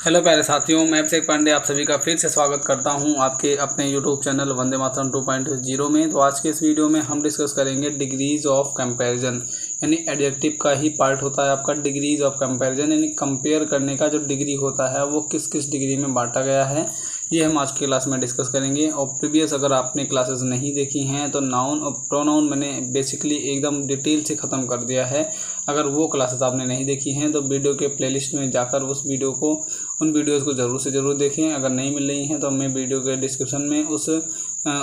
Hello प्यारे साथियों, मैं अभिषेक पांडे आप सभी का फिर से स्वागत करता हूं आपके अपने यूट्यूब चैनल वंदे मातरम 2.0 में। तो आज के इस वीडियो में हम डिस्कस करेंगे डिग्रीज ऑफ कंपैरिजन, यानी एडजेक्टिव का ही पार्ट होता है आपका डिग्रीज ऑफ कंपैरिजन, यानी कंपेयर करने का जो डिग्री होता है वो किस किस डिग्री में बांटा गया है, ये हम आज की क्लास में डिस्कस करेंगे। और प्रीवियस अगर आपने क्लासेस नहीं देखी हैं तो नाउन और प्रोनाउन मैंने बेसिकली एकदम डिटेल से ख़त्म कर दिया है। अगर वो क्लासेस आपने नहीं देखी हैं तो वीडियो के प्लेलिस्ट में जाकर उन वीडियोस को ज़रूर से ज़रूर देखें। अगर नहीं मिल रही हैं तो मैं वीडियो के डिस्क्रिप्शन में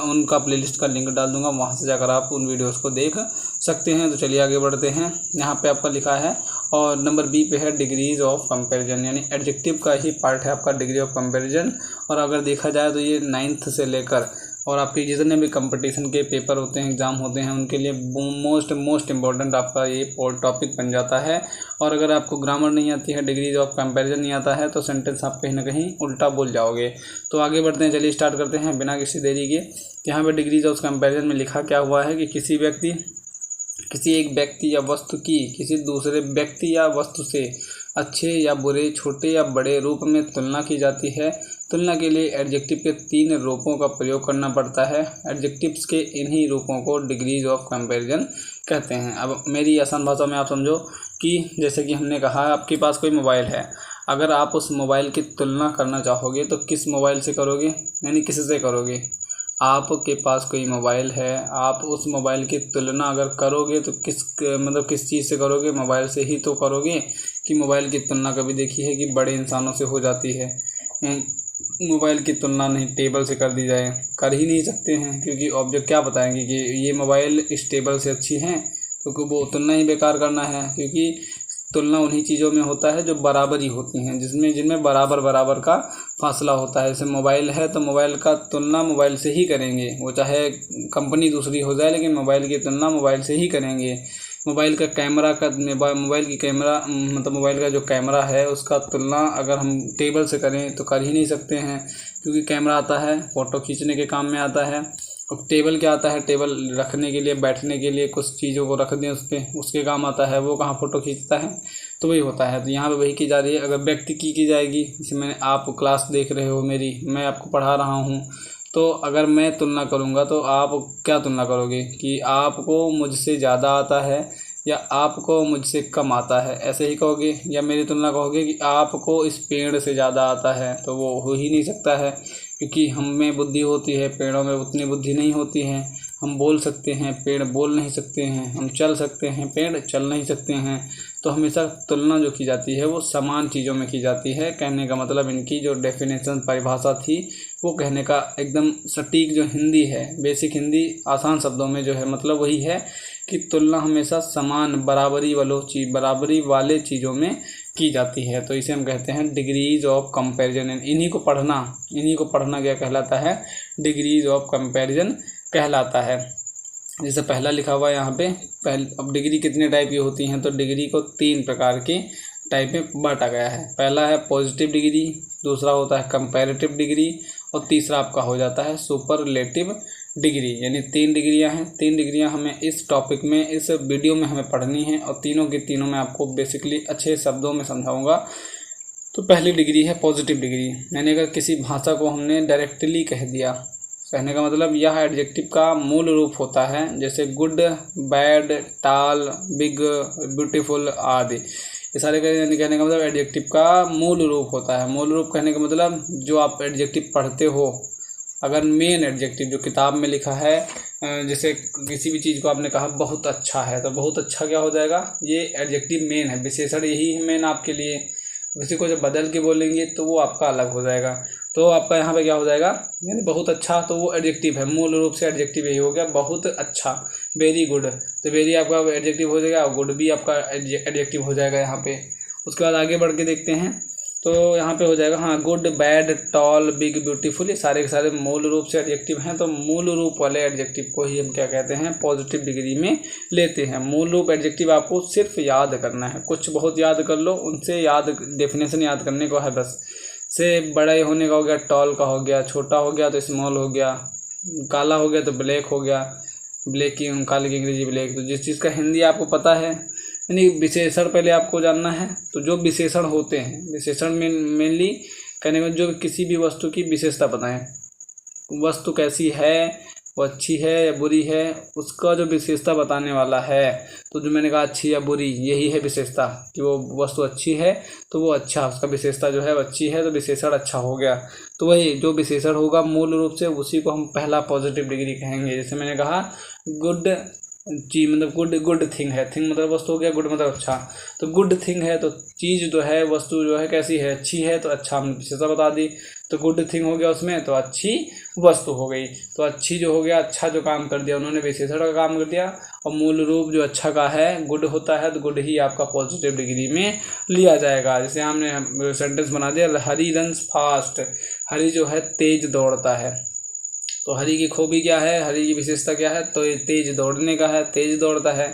उनका प्लेलिस्ट का लिंक डाल दूंगा, वहां से जाकर आप उन वीडियोस को देख सकते हैं। तो चलिए आगे बढ़ते हैं। यहाँ पे आपका लिखा है और नंबर बी पे है डिग्रीज ऑफ कंपैरिजन, यानी एडजेक्टिव का ही पार्ट है आपका डिग्री ऑफ कंपैरिजन। और अगर देखा जाए तो ये 9th से लेकर और आपके जितने भी कंपटीशन के पेपर होते हैं, एग्ज़ाम होते हैं, उनके लिए मोस्ट इम्पॉर्टेंट आपका ये टॉपिक बन जाता है। और अगर आपको ग्रामर नहीं आती है, डिग्रीज ऑफ कंपैरिजन नहीं आता है, तो सेंटेंस आप कहीं ना कहीं उल्टा बोल जाओगे। तो आगे बढ़ते हैं, चलिए स्टार्ट करते हैं बिना किसी देरी के। यहाँ पे डिग्रीज ऑफ कंपैरिजन में लिखा क्या हुआ है कि किसी एक व्यक्ति या वस्तु की किसी दूसरे व्यक्ति या वस्तु से अच्छे या बुरे, छोटे या बड़े रूप में तुलना की जाती है। तुलना के लिए एडजेक्टिव के 3 रूपों का प्रयोग करना पड़ता है। एडजेक्टिव्स के इन्हीं रूपों को डिग्रीज ऑफ कंपैरिजन कहते हैं। अब मेरी आसान भाषा में आप समझो कि जैसे कि हमने कहा आपके पास कोई मोबाइल है, अगर आप उस मोबाइल की तुलना करना चाहोगे तो किस मोबाइल से करोगे, यानी किससे करोगे। आपके पास कोई मोबाइल है, आप उस मोबाइल की तुलना अगर करोगे तो किस चीज़ से करोगे, मोबाइल से ही तो करोगे। कि मोबाइल की तुलना कभी देखी है कि बड़े इंसानों से हो जाती है। मोबाइल की तुलना नहीं टेबल से कर दी जाए, कर ही नहीं सकते हैं, क्योंकि ऑब्जेक्ट क्या बताएंगे कि ये मोबाइल इस टेबल से अच्छी है, क्योंकि वो तुलना ही बेकार करना है। क्योंकि तुलना उन्हीं चीज़ों में होता है जो बराबरी होती हैं, जिनमें बराबर का फासला होता है। जैसे मोबाइल है तो मोबाइल का तुलना मोबाइल से ही करेंगे, वो चाहे कंपनी दूसरी हो जाए, लेकिन मोबाइल की तुलना मोबाइल से ही करेंगे। मोबाइल का जो कैमरा है उसका तुलना अगर हम टेबल से करें तो कर ही नहीं सकते हैं, क्योंकि कैमरा आता है फ़ोटो खींचने के काम में आता है, और टेबल क्या आता है, टेबल रखने के लिए, बैठने के लिए, कुछ चीज़ों को रख दें उस पर, उसके काम आता है। वो कहाँ फ़ोटो खींचता है, तो वही होता है। तो यहाँ पे वही की जा रही है। अगर व्यक्ति की जाएगी, जैसे आप क्लास देख रहे हो मेरी, मैं आपको पढ़ा रहा हूँ, तो अगर मैं तुलना करूँगा तो आप क्या तुलना करोगे कि आपको मुझसे ज़्यादा आता है या आपको मुझसे कम आता है, ऐसे ही कहोगे। या मेरी तुलना कहोगे कि आपको इस पेड़ से ज़्यादा आता है, तो वो हो ही नहीं सकता है, क्योंकि हम में बुद्धि होती है, पेड़ों में उतनी बुद्धि नहीं होती है। हम बोल सकते हैं, पेड़ बोल नहीं सकते हैं। हम चल सकते हैं, पेड़ चल नहीं सकते हैं। तो हमेशा तुलना जो की जाती है वो समान चीज़ों में की जाती है। कहने का मतलब इनकी जो डेफिनेशन परिभाषा थी, वो कहने का एकदम सटीक जो हिंदी है, बेसिक हिंदी आसान शब्दों में जो है मतलब वही है कि तुलना हमेशा समान बराबरी वाले चीज़ों में की जाती है। तो इसे हम कहते हैं डिग्रीज ऑफ कंपैरिजन। इन्हीं को पढ़ना क्या कहलाता है, डिग्रीज ऑफ कंपैरिजन कहलाता है। जैसे पहला लिखा हुआ है यहाँ पे, अब डिग्री कितने टाइप की होती हैं, तो डिग्री को 3 प्रकार के टाइप में बांटा गया है। पहला है पॉजिटिव डिग्री, दूसरा होता है कंपैरेटिव डिग्री, और तीसरा आपका हो जाता है सुपरलेटिव डिग्री। यानी 3 डिग्रियां हैं। 3 डिग्रियां हमें इस टॉपिक में, इस वीडियो में हमें पढ़नी है, और तीनों की तीनों मैं आपको बेसिकली अच्छे शब्दों में समझाऊंगा। तो पहली डिग्री है पॉजिटिव डिग्री, यानी अगर किसी भाषा को हमने डायरेक्टली कह दिया, कहने का मतलब यह एडजेक्टिव का मूल रूप होता है। जैसे गुड, बैड, टाल, बिग, ब्यूटीफुल आदि, ये सारे कहने का मतलब एडजेक्टिव का मूल रूप होता है। मूल रूप कहने का मतलब जो आप एडजेक्टिव पढ़ते हो, अगर मेन एडजेक्टिव जो किताब में लिखा है, जैसे किसी भी चीज़ को आपने कहा बहुत अच्छा है, तो बहुत अच्छा क्या हो जाएगा, ये एडजेक्टिव मेन है, विशेषण यही है मेन आपके लिए। किसी को जब बदल के बोलेंगे तो वो आपका अलग हो जाएगा। तो आपका यहाँ पे क्या हो जाएगा, यानी बहुत अच्छा, तो वो एडजेक्टिव है, मूल रूप से एडजेक्टिव यही हो गया, बहुत अच्छा, वेरी गुड। तो वेरी आपका एडजेक्टिव हो जाएगा, और गुड भी आपका एडजेक्टिव हो जाएगा यहाँ पे। उसके बाद आगे बढ़ के देखते हैं, तो यहाँ पे हो जाएगा हाँ good, bad, tall, big, beautiful, ये सारे के सारे मूल रूप से एडजेक्टिव हैं। तो मूल रूप वाले एडजेक्टिव को ही हम क्या कहते हैं, पॉजिटिव डिग्री में लेते हैं। मूल रूप एडजेक्टिव आपको सिर्फ याद करना है, कुछ बहुत याद कर लो, उनसे डेफिनेशन याद करने को है बस। से बड़े होने का हो गया टॉल का हो गया, छोटा हो गया तो स्मॉल हो गया, काला हो गया तो ब्लैक हो गया, ब्लैक की काले की अंग्रेजी ब्लैक। तो जिस चीज़ का हिंदी आपको पता है, यानी विशेषण पहले आपको जानना है। तो जो विशेषण होते हैं, विशेषण में मेनली कहने का जो किसी भी वस्तु की विशेषता बताएं, वस्तु कैसी है, वो अच्छी है या बुरी है, उसका जो विशेषता बताने वाला है। तो जो मैंने कहा अच्छी या बुरी, यही है विशेषता, कि वो वस्तु अच्छी है तो वो अच्छा, उसका विशेषता जो है वो अच्छी है तो विशेषण अच्छा हो गया। तो वही जो विशेषण होगा मूल रूप से उसी को हम पहला पॉजिटिव डिग्री कहेंगे। जैसे मैंने कहा गुड चीज मतलब गुड थिंग है, थिंग मतलब वस्तु हो गया, गुड मतलब अच्छा। तो गुड थिंग है तो चीज़ जो है, वस्तु जो है कैसी है, अच्छी है, तो अच्छा हमने विशेषता बता दी। तो गुड थिंग हो गया उसमें, तो अच्छी वस्तु हो गई। तो अच्छी जो हो गया, अच्छा जो काम कर दिया उन्होंने, विशेषण का काम कर दिया। और मूल रूप जो अच्छा का है, गुड होता है, तो गुड ही आपका पॉजिटिव डिग्री में लिया जाएगा। जैसे हमने सेंटेंस बना दिया, हरी रन्स फास्ट, हरी जो है तेज दौड़ता है। तो हरी की खूबी क्या है, हरी की विशेषता क्या है, तो ये तेज दौड़ने का है, तेज दौड़ता है।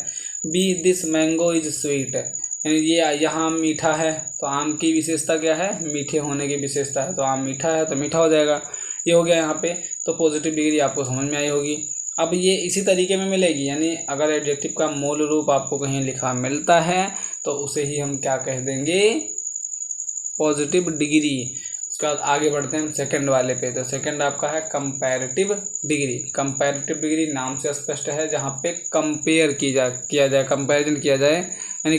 B this mango is sweet, यानी ये यहाँ मीठा है, तो आम की विशेषता क्या है, मीठे होने की विशेषता है, तो आम मीठा है तो मीठा हो जाएगा। ये हो गया यहाँ पे। तो पॉजिटिव डिग्री आपको समझ में आई होगी। अब ये इसी तरीके में मिलेगी, यानी अगर एडजेक्टिव का मूल रूप आपको कहीं लिखा मिलता है तो उसे ही हम क्या कह देंगे, पॉजिटिव डिग्री। उसके बाद आगे बढ़ते हैं हम सेकंड वाले पे। तो सेकंड आपका है कंपैरेटिव डिग्री। कंपैरेटिव डिग्री नाम से स्पष्ट है, जहाँ पे कंपेयर किया जाए, कंपैरिजन किया जाए, यानी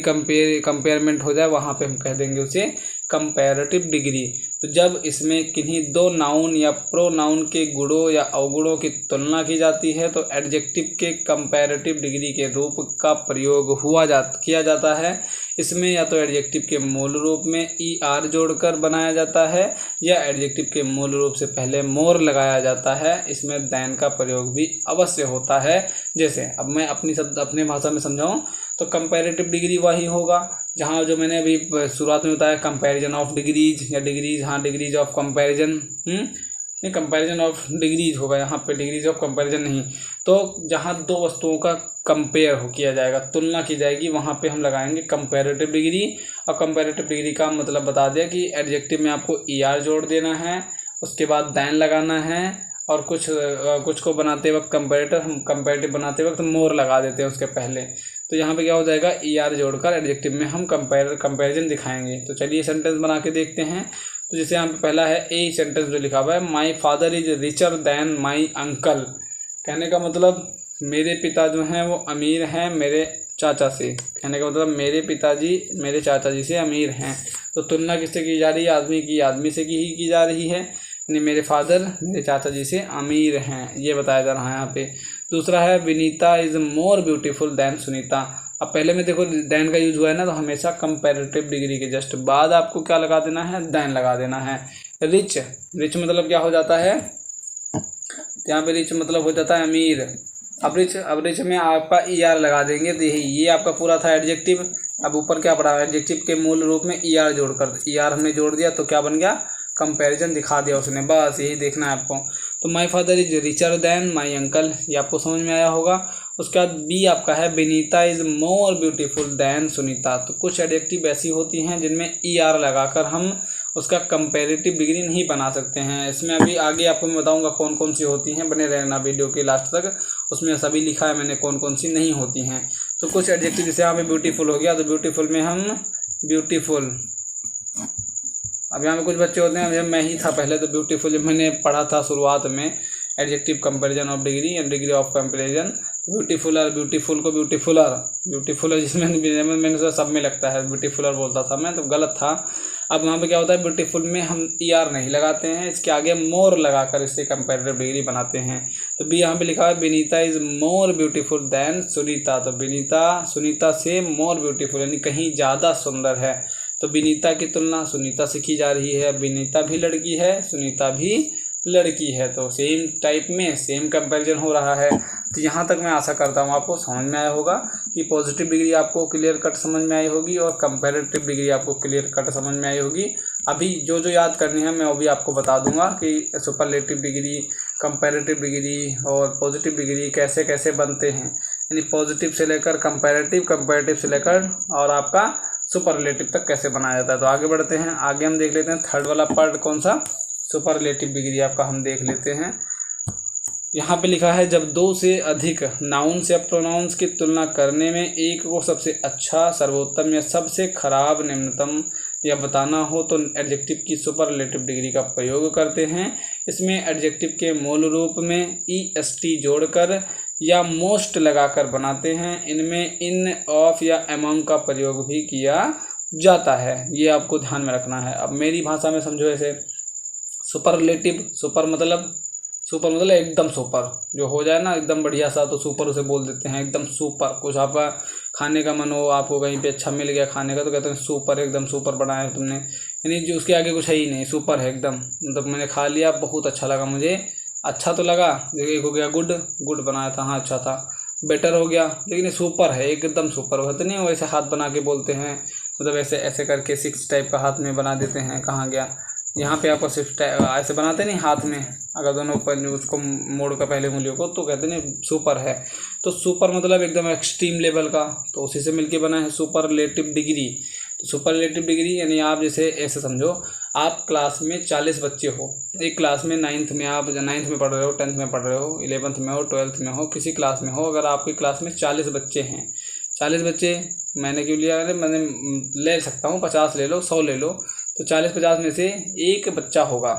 कंपेयरमेंट हो जाए, वहाँ पे हम कह देंगे उसे कंपैरेटिव डिग्री। तो जब इसमें किन्हीं दो नाउन या प्रोनाउन के गुणों या अवगुणों की तुलना की जाती है तो एडजेक्टिव के कंपैरेटिव डिग्री के रूप का प्रयोग किया जाता है। इसमें या तो एडजेक्टिव के मूल रूप में ER जोड़कर बनाया जाता है या एडजेक्टिव के मूल रूप से पहले मोर लगाया जाता है। इसमें देन का प्रयोग भी अवश्य होता है। जैसे अब मैं अपनी भाषा में समझाऊं तो कंपैरेटिव डिग्री वही होगा जहाँ जो मैंने अभी शुरुआत में बताया, कंपैरिजन ऑफ डिग्रीज या डिग्रीज, हाँ डिग्रीज ऑफ कंपैरिजन, नहीं कंपैरिजन ऑफ डिग्रीज होगा यहाँ पे, डिग्रीज ऑफ कंपैरिजन नहीं। तो जहाँ दो वस्तुओं का कंपेयर किया जाएगा, तुलना की जाएगी, वहाँ पे हम लगाएंगे कंपैरेटिव डिग्री। और कंपैरेटिव डिग्री का मतलब बता दिया कि एडजेक्टिव में आपको ER जोड़ देना है, उसके बाद देन लगाना है, और कुछ को बनाते वक्त हम कंपैरेटिव बनाते वक्त मोर लगा देते हैं उसके पहले। तो यहाँ पे क्या हो जाएगा, ER जोड़कर एडजेक्टिव में हम कंपैरिजन दिखाएंगे। तो चलिए सेंटेंस बना के देखते हैं। तो जैसे यहाँ पे पहला है ए सेंटेंस जो लिखा हुआ है, my father is richer than my uncle. कहने का मतलब मेरे पिता जो हैं वो अमीर हैं मेरे चाचा से। कहने का मतलब मेरे पिताजी मेरे चाचा जी से अमीर हैं। तो तुलना किससे की जा रही है, आदमी से की जा रही है, यानी मेरे फादर मेरे चाचा जी से अमीर हैं, ये बताया जा रहा है यहाँ पे। दूसरा है Vinita is more beautiful than Sunita. अब पहले में देखो दैन का यूज हुआ है ना, तो हमेशा कंपैरेटिव डिग्री के जस्ट बाद आपको क्या लगा देना है, दैन लगा देना है। रिच मतलब क्या हो जाता है, यहाँ पे रिच मतलब हो जाता है अमीर। अब रिच में आपका ER लगा देंगे, तो ये आपका पूरा था एडजेक्टिव। अब ऊपर क्या पड़ा, एडजेक्टिव के मूल रूप में ER जोड़कर, ER हमने जोड़ दिया तो क्या बन गया, कंपैरिजन दिखा दिया उसने। बस यही देखना है आपको। तो my father is richer than my uncle, ये आपको समझ में आया होगा। उसके बाद बी आपका है Vinita is more beautiful then Sunita. तो कुछ एडजेक्टिव ऐसी होती हैं जिनमें ER लगाकर हम उसका कंपैरेटिव डिग्री नहीं बना सकते हैं। इसमें अभी आगे आपको मैं बताऊंगा कौन कौन सी होती हैं, बने रहना वीडियो के लास्ट तक, उसमें सभी लिखा है मैंने कौन कौन सी नहीं होती हैं। तो कुछ एडजेक्टिव जैसे यहाँ पे ब्यूटीफुल हो गया, तो ब्यूटीफुल में हम ब्यूटीफुल, अब यहाँ पे कुछ बच्चे होते हैं, मैं ही था पहले, तो ब्यूटीफुल मैंने पढ़ा था शुरुआत में, adjective comparison of degree and degree of comparison. Beautiful को ब्यूटीफुलर जिसमें मैंने सोचा सब में लगता है, ब्यूटीफुलर बोलता था मैं, तो गलत था। अब वहाँ पे क्या होता है, ब्यूटीफुल में हम ER नहीं लगाते हैं, इसके आगे मोर लगाकर इससे कंपैरेटिव डिग्री बनाते हैं। तो बी यहाँ पे लिखा है Vinita is more beautiful then Sunita. तो विनीता सुनीता से मोर ब्यूटीफुल यानी कहीं ज़्यादा सुंदर है। तो विनीता की तुलना सुनीता से की जा रही है, विनीता भी लड़की है, सुनीता भी लड़की है, तो सेम टाइप में सेम कंपैरिजन हो रहा है। तो यहाँ तक मैं आशा करता हूँ आपको समझ में आया होगा कि पॉजिटिव डिग्री आपको क्लियर कट समझ में आई होगी और कंपैरेटिव डिग्री आपको क्लियर कट समझ में आई होगी। अभी जो याद करनी है मैं वो भी आपको बता दूंगा कि सुपरलेटिव डिग्री, कंपैरेटिव डिग्री और पॉजिटिव डिग्री कैसे कैसे बनते हैं, यानी पॉजिटिव से लेकर कंपैरेटिव से लेकर और आपका सुपरलेटिव तक कैसे बनाया जाता है। तो आगे बढ़ते हैं, आगे हम देख लेते हैं थर्ड वाला पार्ट कौन सा, सुपरलेटिव डिग्री आपका हम देख लेते हैं। यहाँ पे लिखा है जब दो से अधिक नाउन्स या प्रोनाउंस की तुलना करने में एक को सबसे अच्छा, सर्वोत्तम या सबसे खराब, निम्नतम या बताना हो तो एडजेक्टिव की सुपरलेटिव डिग्री का प्रयोग करते हैं। इसमें एडजेक्टिव के मूल रूप में EST जोड़कर या मोस्ट लगाकर बनाते हैं। इनमें इन, ऑफ या अमंग का प्रयोग भी किया जाता है, ये आपको ध्यान में रखना है। अब मेरी भाषा में समझो ऐसे, सुपरलेटिव, सुपर मतलब एकदम सुपर, जो हो जाए ना एकदम बढ़िया सा तो सुपर उसे बोल देते हैं, एकदम सुपर। कुछ आपका खाने का मन हो, आपको कहीं पे अच्छा मिल गया खाने का तो कहते हैं सुपर, एकदम सुपर बनाया है तुमने, यानी जो उसके आगे कुछ है ही नहीं, सुपर है एकदम, मतलब मैंने खा लिया बहुत अच्छा लगा मुझे, अच्छा तो लगा। एक हो गया गुड, गुड बनाया था हाँ अच्छा था, बेटर हो गया, लेकिन ये सुपर है, एकदम सुपर होता नहीं, वैसे हाथ बना के बोलते हैं, मतलब ऐसे ऐसे करके 6 टाइप का हाथ में बना देते हैं। कहाँ गया, यहाँ पे आपको 6 ऐसे बनाते नहीं हाथ में, अगर दोनों ऊपर उसको मोड़ का पहले उंगलियों को, तो कहते नहीं सुपर है। तो सुपर मतलब एकदम एक्सट्रीम लेवल का, तो उसी से मिलके बना है सुपरलेटिव डिग्री। तो सुपरलेटिव डिग्री यानी आप जैसे ऐसे समझो, आप क्लास में 40 बच्चे हो, एक क्लास में 9th में, आप 9th में पढ़ रहे हो, 10th में पढ़ रहे हो, 11th में हो, 12th में हो, किसी क्लास में हो, अगर आपकी क्लास में 40 बच्चे हैं, 40 बच्चे मैंने क्यों लिया, मैंने ले सकता हूँ 50 ले लो, 100 ले लो, तो 40-50 में से एक बच्चा होगा,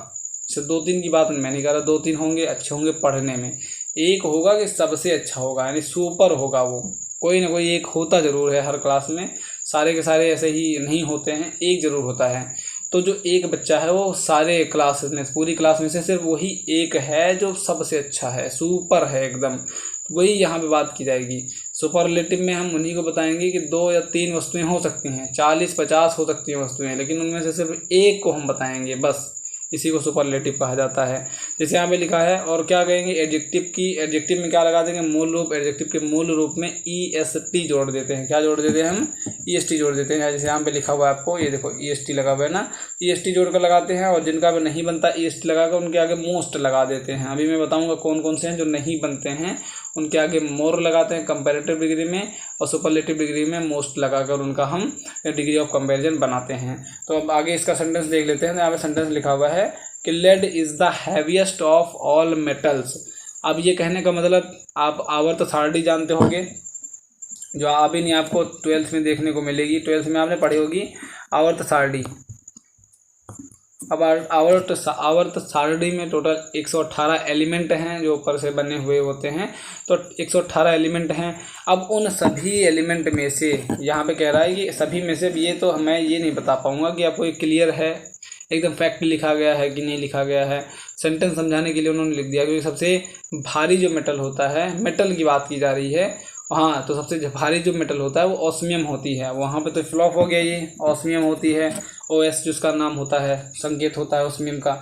सिर्फ 2-3 की बात मैं नहीं कर रहा, 2-3 होंगे अच्छे होंगे पढ़ने में, एक होगा कि सबसे अच्छा होगा, यानी सुपर होगा वो, कोई ना कोई एक होता ज़रूर है हर क्लास में, सारे के सारे ऐसे ही नहीं होते हैं, एक ज़रूर होता है। तो जो एक बच्चा है वो सारे क्लास में, पूरी क्लास में से सिर्फ वही एक है जो सबसे अच्छा है, सुपर है एकदम, वही यहाँ पे बात की जाएगी। सुपरलेटिव में हम उन्हीं को बताएंगे कि 2 या 3 वस्तुएं हो सकती हैं, 40-50 हो सकती हैं वस्तुएं, लेकिन उनमें से सिर्फ एक को हम बताएंगे बस, इसी को सुपरलेटिव कहा जाता है। जैसे यहाँ पे लिखा है, और क्या कहेंगे, एडजेक्टिव में क्या लगा देंगे, मूल रूप, एडजेक्टिव के मूल रूप में EST जोड़ देते हैं। क्या जोड़ देते हैं हम, EST जोड़ देते हैं। जैसे यहाँ पे लिखा हुआ है आपको, ये देखो EST लगा हुआ है ना, EST जोड़कर लगाते हैं, और जिनका भी नहीं बनता EST लगाकर उनके आगे मोस्ट लगा देते हैं। अभी मैं बताऊँगा कौन कौन से हैं जो नहीं बनते हैं, उनके आगे मोर लगाते हैं कंपैरेटिव डिग्री में, और सुपरलेटिव डिग्री में मोस्ट लगाकर उनका हम डिग्री ऑफ कंपैरिजन बनाते हैं। तो अब आगे इसका सेंटेंस देख लेते हैं। यहाँ पे सेंटेंस लिखा हुआ है कि lead is the heaviest of all metals. अब ये कहने का मतलब, आप आवर्त सारणी जानते होंगे, जो अभी नहीं आपको 12th में देखने को मिलेगी, 12th में आपने पढ़ी होगी आवर्त सारणी। अब आवर्त सारणी में टोटल 118 एलिमेंट हैं जो ऊपर से बने हुए होते हैं, तो 118 एलिमेंट हैं। अब उन सभी एलिमेंट में से यहाँ पे कह रहा है कि सभी में से, ये तो मैं ये नहीं बता पाऊँगा कि आपको ये क्लियर है, एकदम फैक्ट लिखा गया है कि नहीं लिखा गया है, सेंटेंस समझाने के लिए उन्होंने लिख दिया, क्योंकि सबसे भारी जो मेटल होता है, मेटल की बात की जा रही है, हाँ, तो सबसे भारी जो मेटल होता है वो ऑस्मियम होती है। वहाँ पे तो फ्लॉप हो गया, ये ऑस्मियम होती है, OS जिसका नाम होता है, संकेत होता है ऑस्मियम का।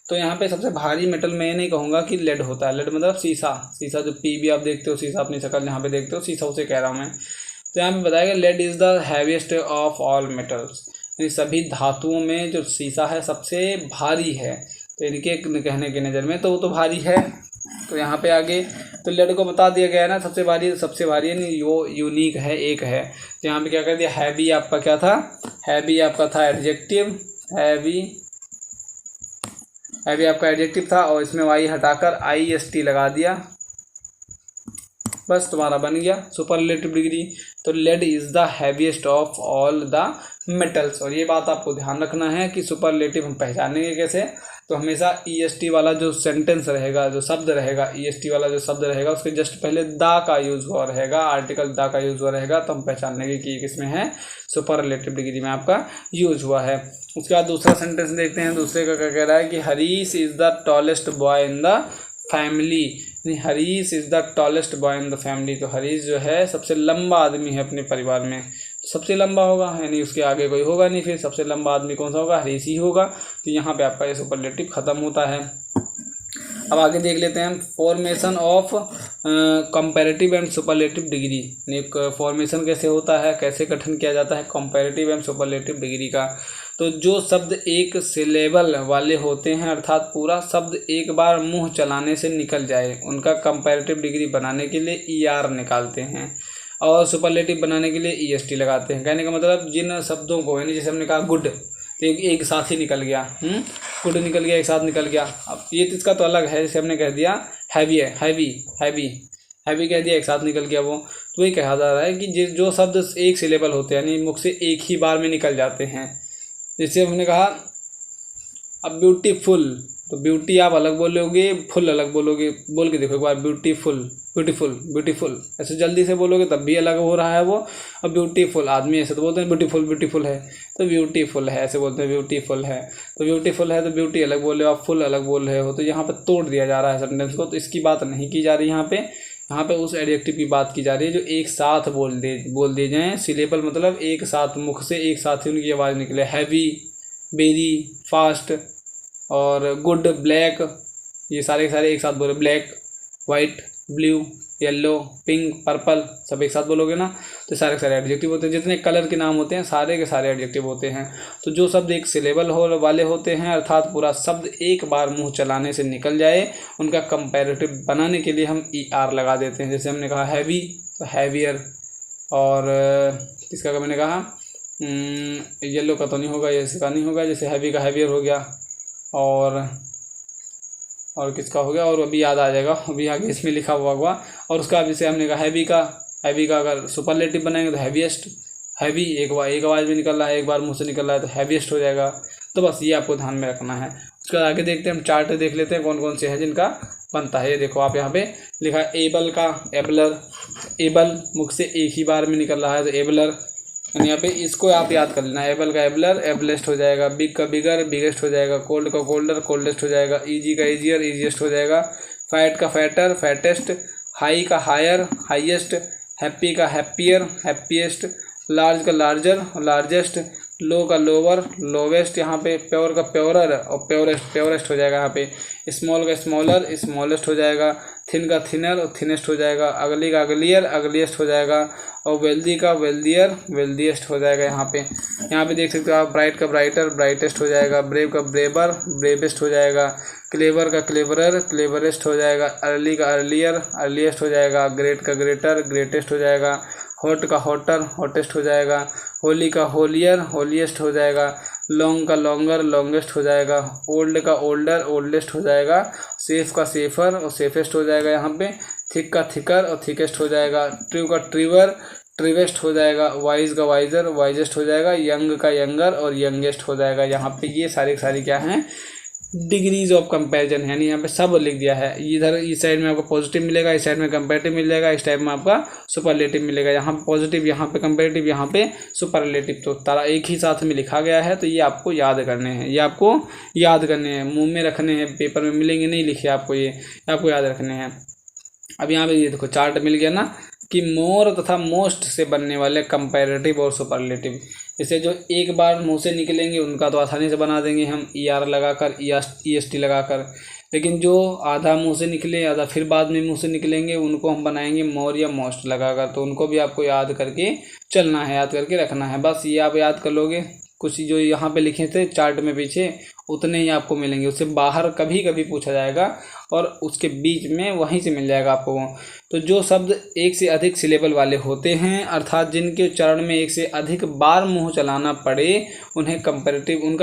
तो यहाँ पे सबसे भारी मेटल मैं ये नहीं कहूँगा कि लेड होता है, लेड मतलब शीशा जो PB आप देखते हो, शीशा अपनी शक्ल यहाँ पे देखते हो, शीशा उसे कह रहा हूँ मैं। तो यहाँ पे बताया गया lead is the heaviest of all metals, यानी सभी धातुओं में जो शीशा है सबसे भारी है, तो इनके कहने की नज़र में तो वो तो भारी है। तो यहाँ पे आगे तो लेड को बता दिया गया है ना, सबसे भारी यानी वो यूनिक है, एक है। तो यहाँ पे क्या कर दिया, हैवी आपका क्या था, हैवी आपका था एडजेक्टिव, हैवी आपका एडजेक्टिव था, और इसमें वाई हटाकर IST लगा दिया, बस तुम्हारा बन गया सुपरलेटिव डिग्री। तो lead is the heaviest of all the metals. और ये बात आपको ध्यान रखना है कि सुपरलेटिव हम पहचानेंगे कैसे, तो हमेशा EST वाला जो सेंटेंस रहेगा, जो शब्द रहेगा, EST वाला जो शब्द रहेगा, उसके जस्ट पहले दा का यूज़ हुआ रहेगा, आर्टिकल दा का यूज़ हुआ रहेगा, तो हम पहचान लेंगे कि किसमें है, सुपरलेटिव डिग्री में आपका यूज हुआ है। उसके बाद दूसरा सेंटेंस देखते हैं, दूसरे का क्या कह रहा है कि Harish is the tallest boy in the family, Harish is the tallest boy in the family. तो हरीश जो है सबसे लंबा आदमी है अपने परिवार में, सबसे लंबा होगा, यानी उसके आगे कोई होगा नहीं, फिर सबसे लंबा आदमी कौन सा होगा, हरीश ही होगा। तो यहाँ पे आपका ये सुपरलेटिव खत्म होता है। अब आगे देख लेते हैं formation of comparative and superlative degree. Formation कैसे होता है, कैसे गठन किया जाता है कंपैरेटिव एंड सुपरलेटिव डिग्री का। तो जो शब्द एक सिलेबल वाले होते हैं, अर्थात पूरा शब्द एक बार मुंह चलाने से निकल जाए, उनका कंपैरेटिव डिग्री बनाने के लिए ER निकालते हैं, और सुपरलेटिव बनाने के लिए EST लगाते हैं। कहने का मतलब जिन शब्दों को, यानी जैसे हमने कहा गुड, तो एक साथ ही निकल गया, गुड निकल गया, एक साथ निकल गया। अब ये इसका तो अलग है, जैसे हमने कह दिया हैवी है, हैवी कह दिया, एक साथ निकल गया वो। तो वही कहा जा रहा है कि जो शब्द एक सिलेबल होते हैं, यानी मुख से एक ही बार में निकल जाते हैं, जैसे हमने कहा अब ब्यूटीफुल, तो ब्यूटी आप अलग बोलोगे, फुल अलग बोलोगे। बोल के देखो एक बार, ब्यूटीफुल, ब्यूटीफुल, ब्यूटीफुल, ऐसे जल्दी से बोलोगे तब भी अलग हो रहा है वो। और ब्यूटीफुल, आदमी ऐसे तो बोलते हैं ब्यूटीफुल, ब्यूटीफुल है, तो ब्यूटीफुल है ऐसे बोलते हैं, ब्यूटीफुल है। तो ब्यूटीफुल है तो ब्यूटी अलग बोल रहे हो आप, फुल अलग बोल रहे हो, तो यहाँ पे तोड़ दिया जा रहा है सेंटेंस को। तो इसकी बात नहीं की जा रही यहाँ पे। यहाँ पे उस एडजेक्टिव की बात की जा रही है जो एक साथ बोल दिए जाएँ। सिलेबल मतलब एक साथ, मुख से एक साथ ही उनकी आवाज़ निकले। हैवी, वेरी, फास्ट और गुड, ब्लैक, ये सारे के सारे एक साथ बोले। Black, white, blue, yellow, pink, purple, सब एक साथ बोलोगे ना, तो सारे के सारे एडजेक्टिव होते हैं। जितने कलर के नाम होते हैं सारे के सारे एडजेक्टिव होते हैं। तो जो शब्द एक सिलेबल हो वाले होते हैं, अर्थात पूरा शब्द एक बार मुंह चलाने से निकल जाए, उनका कंपैरेटिव बनाने के लिए हम ER लगा देते हैं। जैसे हमने कहा हैवी, तो हैवियर। और किसका का मैंने कहा येलो का तो नहीं होगा, इसका नहीं होगा, जैसे हैवी का हैवियर हो गया। और किसका हो गया, और अभी याद आ जाएगा, अभी आगे इसमें लिखा हुआ होगा। और उसका जैसे हमने कहा हैवी का अगर सुपरलेटिव बनाएंगे तो हैवीएस्ट। हैवी एक आवाज़ में निकल रहा है, एक बार मुंह से निकल रहा है, तो हैवीएस्ट हो जाएगा। तो बस ये आपको ध्यान में रखना है। उसके बाद आगे देखते हैं हम, चार्ट देख लेते हैं कौन कौन से हैं जिनका बनता है। ये देखो आप यहाँ पे लिखा है एबल का एबलर। एबल मुख से एक ही बार में निकल रहा है, तो एबलर। यहाँ पे इसको आप याद कर लेना, एबल का एबलर, एबलेस्ट हो जाएगा। बिग का बिगर, बिगेस्ट हो जाएगा। कोल्ड का कोल्डर, कोल्डेस्ट हो जाएगा। ईजी का ईजियर, ईजिएस्ट हो जाएगा। फैट का फैटर, फैटेस्ट। हाई का हायर, हाईएस्ट। हैप्पी का हैप्पियर, हैप्पीएस्ट। लार्ज का लार्जर, लार्जेस्ट। लो का लोअर, लोवेस्ट। यहाँ पे प्योर का प्योरर और प्योरेस्ट, प्योरेस्ट हो जाएगा यहाँ पे। स्मॉल का स्मॉलर, स्मॉलेस्ट हो जाएगा। थिन का थिनर और थिनेस्ट हो जाएगा। अगली का अगलियर, अगलिएस्ट हो जाएगा। और वेल्दी का वेल्दियर, वेल्दिएस्ट हो जाएगा यहाँ पे देख सकते हो आप। ब्राइट का ब्राइटर, ब्राइटेस्ट हो जाएगा। ब्रेव का ब्रेवर, ब्रेवेस्ट हो जाएगा। क्लेवर का क्लेवरर, क्लेवरेस्ट हो जाएगा। अर्ली का अर्लियर, अर्लीस्ट हो जाएगा। ग्रेट का ग्रेटर, ग्रेटेस्ट हो जाएगा। हॉट का हॉटर, हॉटेस्ट हो जाएगा। होली का होलियर, होलीएस्ट हो जाएगा। लॉन्ग का लॉन्गर, लॉन्गेस्ट हो जाएगा। ओल्ड का ओल्डर, ओल्डेस्ट हो जाएगा। सेफ का सेफर और सेफेस्ट हो जाएगा यहाँ पे। थिक का थिकर और थिकेस्ट हो जाएगा। ट्रू का ट्रीवर, ट्रीवेस्ट हो जाएगा। वाइज का वाइजर, वाइजेस्ट हो जाएगा। यंग का यंगर और यंगेस्ट हो जाएगा। यहाँ पे ये सारी क्या हैं, डिग्रीज ऑफ कंपैरिजन है, यानी यहाँ पे सब लिख दिया है। इधर इस साइड में आपको पॉजिटिव मिलेगा, इस साइड में कंपैरेटिव मिल जाएगा, इस टाइप में आपका सुपरलेटिव मिलेगा। यहाँ पे पॉजिटिव, यहाँ पे कंपैरेटिव, यहाँ पे सुपरलेटिव, तो तारा एक ही साथ में लिखा गया है। तो ये आपको याद करने हैं, ये आपको याद करने हैं, मुँह में रखने हैं, पेपर में मिलेंगे नहीं लिखे आपको, ये आपको याद रखने हैं। अब यहाँ पे ये देखो चार्ट मिल गया ना, कि मोर तथा मोस्ट से बनने वाले कंपैरेटिव और सुपरलेटिव। जैसे जो एक बार मुंह से निकलेंगे उनका तो आसानी से बना देंगे हम ER लगाकर, EST लगाकर। लेकिन जो आधा मुंह से निकले, आधा फिर बाद में मुंह से निकलेंगे, उनको हम बनाएंगे मोर या मोस्ट लगाकर। तो उनको भी आपको याद करके चलना है, याद करके रखना है। बस ये आप याद कर लोगे, कुछ जो यहाँ पे लिखे थे चार्ट में पीछे उतने ही आपको मिलेंगे। उससे बाहर कभी कभी पूछा जाएगा और उसके बीच में वहीं से मिल जाएगा आपको। तो जो शब्द एक से अधिक सिलेबल वाले होते हैं, अर्थात जिनके उच्चारण में एक से अधिक बार मुंह चलाना पड़े, उनका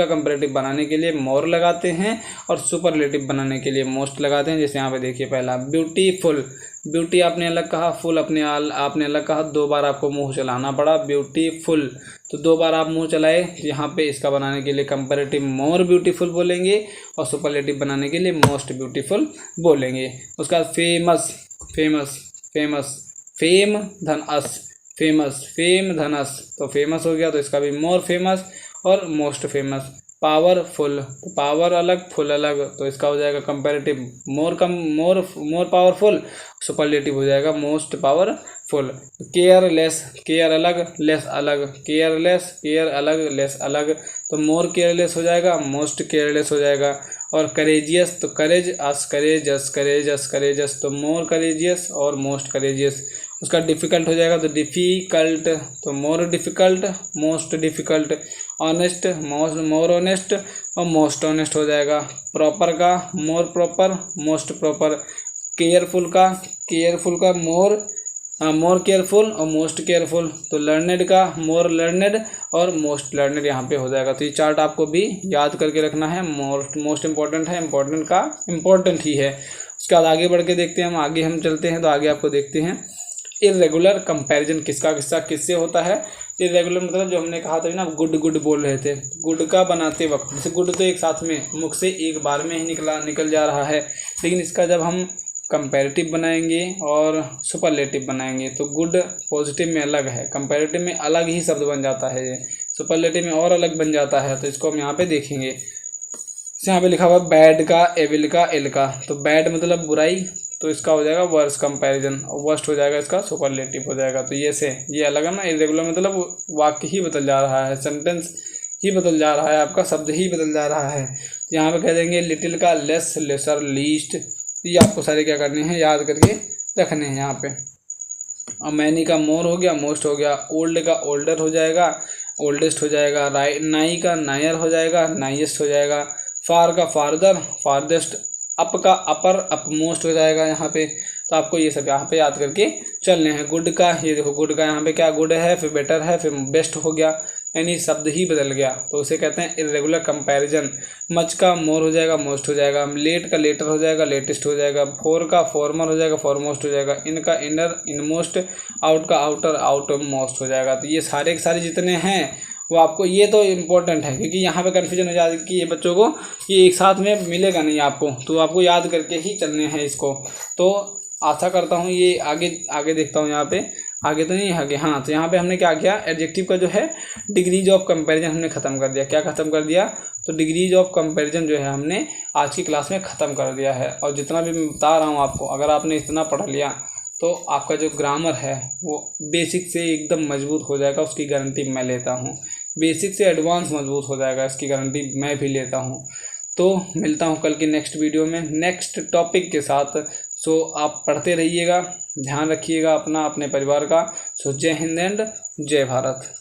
कंपैरेटिव बनाने के लिए मोर लगाते हैं और सुपरलेटिव बनाने के लिए मोस्ट लगाते हैं। जैसे यहाँ पे देखिए पहला ब्यूटीफुल, ब्यूटी आपने अलग कहा, फुल आपने अलग कहा, 2 बार आपको मुंह चलाना पड़ा ब्यूटीफुल। तो 2 बार आप मुंह चलाए, यहाँ पे इसका बनाने के लिए कंपैरेटिव मोर ब्यूटीफुल बोलेंगे और सुपरलेटिव बनाने के लिए मोस्ट ब्यूटीफुल बोलेंगे। उसका फेमस, फेमस, फेमस, फेम धन अस, फेमस, फेम धन अस, तो फेमस हो गया, तो इसका भी मोर फेमस और मोस्ट फेमस। पावरफुल, तो पावर अलग, फुल अलग, तो इसका हो जाएगा कंपैरेटिव मोर पावरफुल, सुपरलेटिव हो जाएगा मोस्ट पावरफुल। केयरलेस, केयर अलग, लेस अलग, केयरलेस, केयर अलग, लेस अलग, तो मोर केयरलेस हो जाएगा, मोस्ट केयरलेस हो जाएगा। और करेजियस, तो करेज अस, करेजस, करेजस, करेजस, तो मोर करेजियस और मोस्ट करेजियस। उसका डिफ़िकल्ट हो जाएगा, तो डिफ़िकल्ट, तो more difficult, most difficult. Honest, more honest और मोस्ट ऑनेस्ट हो जाएगा। प्रॉपर का मोर प्रॉपर, मोस्ट प्रॉपर। केयरफुल का मोर केयरफुल और मोस्ट केयरफुल। तो लर्नेड का मोर लर्नेड और मोस्ट लर्नेड यहाँ पे हो जाएगा। तो ये चार्ट आपको भी याद करके रखना है, मोस्ट इम्पॉर्टेंट है, इम्पॉर्टेंट का इम्पॉर्टेंट ही है। उसके बाद आगे बढ़ के देखते हैं हम चलते हैं, तो आगे आपको देखते हैं इर्रेगुलर कंपैरिजन किससे होता है। इरेगुलर मतलब जो हमने कहा था ना, गुड गुड बोल रहे थे, गुड का बनाते वक्त जैसे गुड तो एक साथ में मुख से एक बार में ही निकल जा रहा है, लेकिन इसका जब हम कंपैरेटिव बनाएंगे और सुपरलेटिव बनाएंगे तो गुड पॉजिटिव में अलग है, कंपैरेटिव में अलग ही शब्द बन जाता है, ये सुपरलेटिव में और अलग बन जाता है। तो इसको हम यहाँ पे देखेंगे। यहाँ पे लिखा हुआ बैड का, एविल का, एल का। तो बैड मतलब बुराई, तो इसका हो जाएगा वर्स कंपैरिजन, और वर्स्ट हो जाएगा इसका सुपरलेटिव हो जाएगा। तो ये अलग है ना। इरेगुलर मतलब वाक्य ही बदल जा रहा है, सेंटेंस ही बदल जा रहा है, आपका शब्द ही बदल जा रहा है। तो यहाँ पे कह देंगे लिटिल का लेस, लेसर, लीस्ट। ये आपको सारे क्या करने हैं, याद करके रखने हैं यहाँ पे। और मैनी का मोर हो गया, मोस्ट हो गया। ओल्ड का ओल्डर हो जाएगा, ओल्डेस्ट हो जाएगा। नाई का नायर हो जाएगा, नाइएस्ट हो जाएगा। फार का फारदर, फारदेस्ट। अप का अपर, अपमोस्ट हो जाएगा यहाँ पे। तो आपको ये सब यहाँ पे याद करके चलने हैं। गुड का, ये देखो गुड का यहाँ पे क्या, गुड है, फिर बेटर है, फिर बेस्ट हो गया, यानी शब्द ही बदल गया, तो उसे कहते हैं इरेगुलर कंपैरिजन। मच का मोर हो जाएगा, मोस्ट हो जाएगा। लेट का लेटर हो जाएगा, लेटेस्ट हो जाएगा। फोर का फॉर्मर हो जाएगा, फॉरमोस्ट हो जाएगा। इन का इनर, इनमोस्ट। आउट का आउटर, आउटमोस्ट हो जाएगा। तो ये सारे के सारे जितने हैं वो आपको, ये तो इम्पोर्टेंट है क्योंकि यहाँ पे कन्फ्यूजन हो जाती है कि ये बच्चों को ये एक साथ में मिलेगा नहीं आपको, तो आपको याद करके ही चलने हैं इसको। तो आशा करता हूँ ये आगे देखता हूँ यहाँ पे, आगे तो नहीं आगे, हाँ। तो यहाँ पे हमने क्या किया, एडजेक्टिव का जो है डिग्रीज ऑफ कंपैरिजन हमने ख़त्म कर दिया। क्या ख़त्म कर दिया, तो डिग्रीज ऑफ कंपैरिजन जो है हमने आज की क्लास में ख़त्म कर दिया है। और जितना भी मैं बता रहा हूँ आपको, अगर आपने इतना पढ़ लिया तो आपका जो ग्रामर है वो बेसिक से एकदम मजबूत हो जाएगा, उसकी गारंटी मैं लेता हूँ। बेसिक से एडवांस मजबूत हो जाएगा, इसकी गारंटी मैं भी लेता हूँ। तो मिलता हूँ कल की नेक्स्ट वीडियो में नेक्स्ट टॉपिक के साथ। सो आप पढ़ते रहिएगा, ध्यान रखिएगा अपना, अपने परिवार का। सो जय हिंद एंड जय भारत।